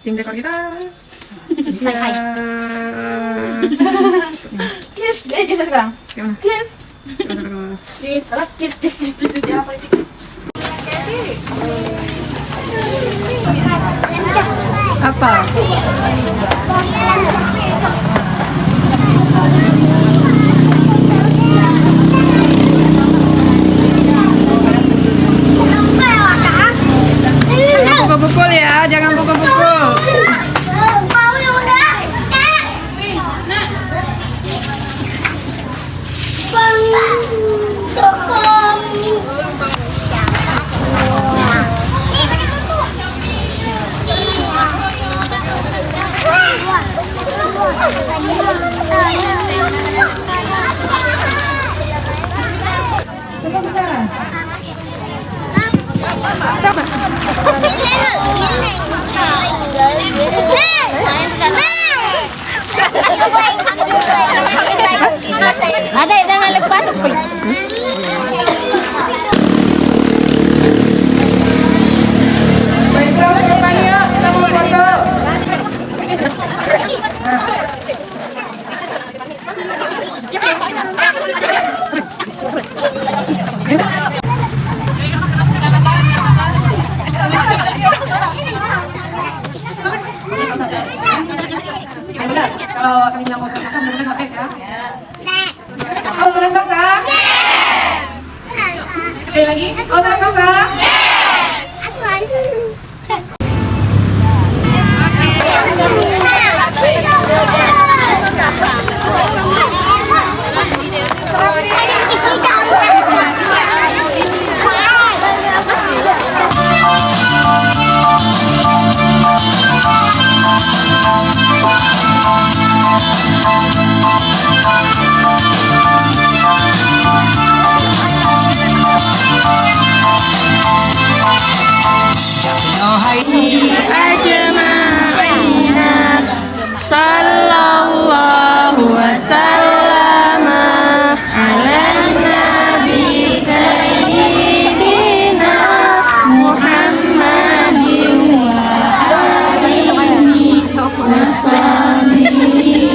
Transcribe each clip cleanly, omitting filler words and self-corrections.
Tim dekor kita. Say hi. Cheers, cheers sekarang. Cheers. Cheers, cheers. Apa itu? Apa? Jangan pukul-pukul ya, jangan pukul-pukul. Ada yang jangan lupa dukung. Kalau kami bilang mau makan, benar-benar es ya. Oh, benar bangsa? Sekali lagi. Oh, benar bangsa? Sallallahu wasallam ala nabi sayyidina Muhammadin wa alihi wa sahbihi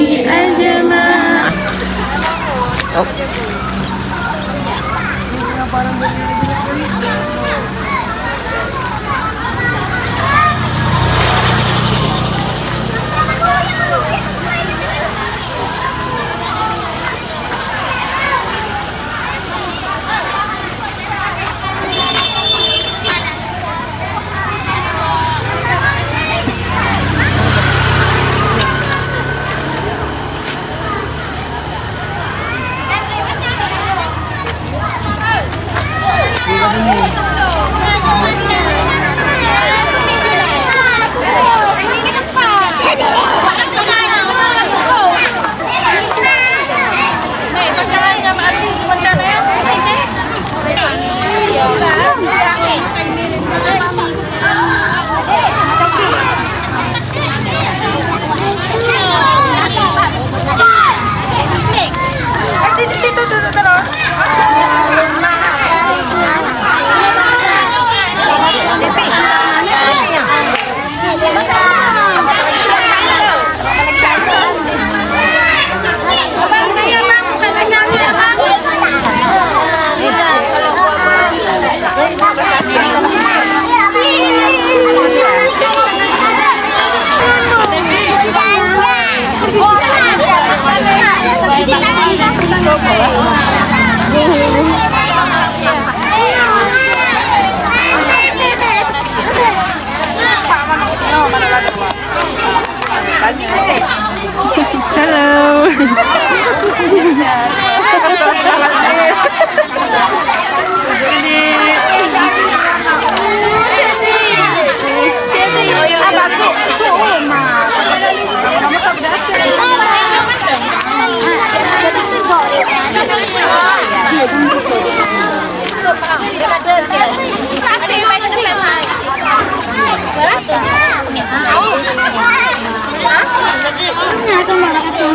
Situ dulu terus.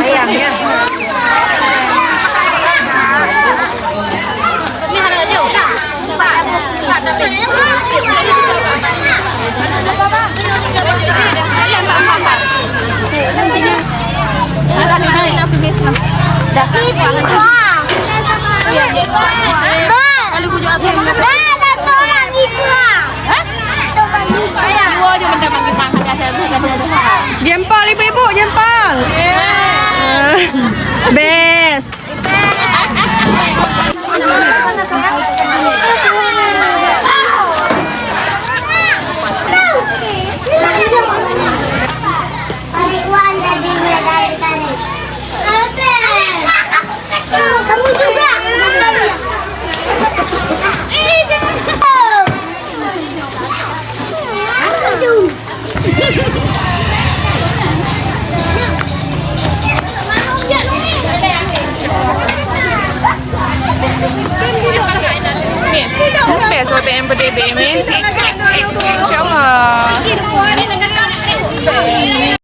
Ayamnya. miss no. Daki pa. Kalau ku juga yang Dua je benda panggil makan saya tu kan ada. Jempol ibu-ibu, jempol. Best. Kamu juga. Best hotel yang berdebek ni.